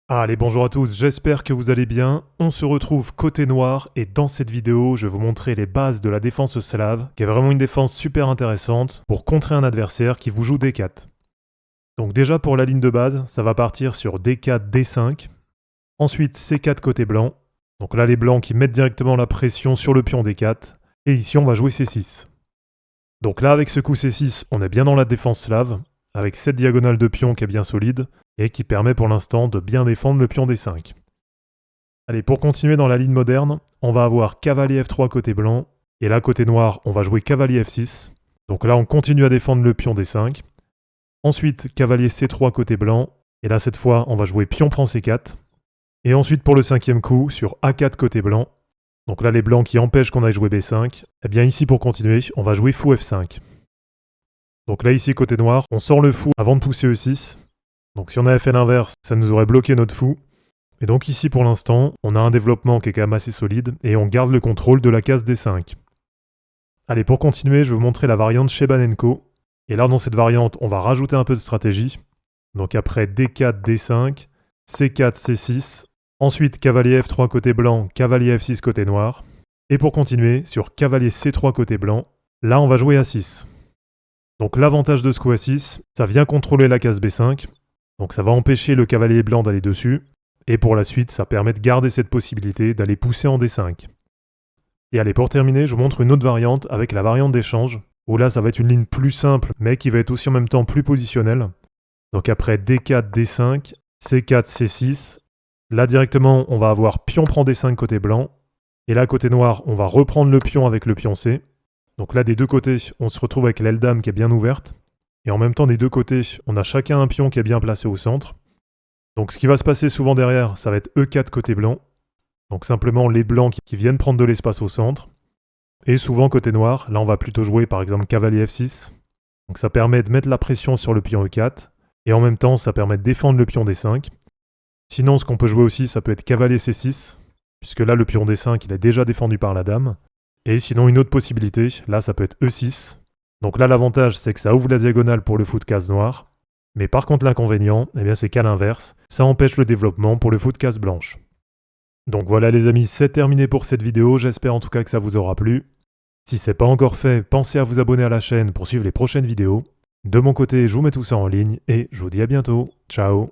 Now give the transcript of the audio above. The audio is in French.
Allez, bonjour à tous, j'espère que vous allez bien. On se retrouve côté noir et dans cette vidéo, je vais vous montrer les bases de la défense slave, qui est vraiment une défense super intéressante pour contrer un adversaire qui vous joue D4. Donc déjà pour la ligne de base, ça va partir sur D4, D5. Ensuite C4 côté blanc. Donc là les blancs qui mettent directement la pression sur le pion D4. Et ici on va jouer C6. Donc là avec ce coup C6, on est bien dans la défense slave, avec cette diagonale de pion qui est bien solide, et qui permet pour l'instant de bien défendre le pion D5. Allez, pour continuer dans la ligne moderne, on va avoir cavalier F3 côté blanc, et là côté noir, on va jouer cavalier F6. Donc là on continue à défendre le pion D5. Ensuite, cavalier C3 côté blanc, et là cette fois on va jouer pion prend C4. Et ensuite pour le cinquième coup, sur A4 côté blanc, donc là les blancs qui empêchent qu'on aille jouer B5, et bien ici pour continuer, on va jouer fou F5. Donc là ici côté noir, on sort le fou avant de pousser E6. Donc si on avait fait l'inverse, ça nous aurait bloqué notre fou. Et donc ici pour l'instant, on a un développement qui est quand même assez solide et on garde le contrôle de la case D5. Allez, pour continuer, je vais vous montrer la variante Shebanenko. Et là dans cette variante, on va rajouter un peu de stratégie. Donc après D4, D5, C4, C6, ensuite cavalier F3 côté blanc, cavalier F6 côté noir. Et pour continuer, sur cavalier C3 côté blanc, là on va jouer A6. Donc l'avantage de ce coup A6, ça vient contrôler la case B5, donc ça va empêcher le cavalier blanc d'aller dessus, et pour la suite, ça permet de garder cette possibilité d'aller pousser en D5. Et allez, pour terminer, je vous montre une autre variante avec la variante d'échange, où là ça va être une ligne plus simple, mais qui va être aussi en même temps plus positionnelle. Donc après D4, D5, C4, C6, là directement on va avoir pion prend D5 côté blanc, et là côté noir, on va reprendre le pion avec le pion C. Donc là, des deux côtés, on se retrouve avec l'aile dame qui est bien ouverte. Et en même temps, des deux côtés, on a chacun un pion qui est bien placé au centre. Donc ce qui va se passer souvent derrière, ça va être E4 côté blanc. Donc simplement les blancs qui viennent prendre de l'espace au centre. Et souvent côté noir, là on va plutôt jouer par exemple cavalier F6. Donc ça permet de mettre la pression sur le pion E4. Et en même temps, ça permet de défendre le pion D5. Sinon, ce qu'on peut jouer aussi, ça peut être cavalier C6. Puisque là, le pion D5, il est déjà défendu par la dame. Et sinon, une autre possibilité, là ça peut être E6. Donc là l'avantage c'est que ça ouvre la diagonale pour le fou de case noire. Mais par contre l'inconvénient, eh bien c'est qu'à l'inverse, ça empêche le développement pour le fou de case blanche. Donc voilà les amis, c'est terminé pour cette vidéo, j'espère en tout cas que ça vous aura plu. Si c'est pas encore fait, pensez à vous abonner à la chaîne pour suivre les prochaines vidéos. De mon côté, je vous mets tout ça en ligne et je vous dis à bientôt. Ciao.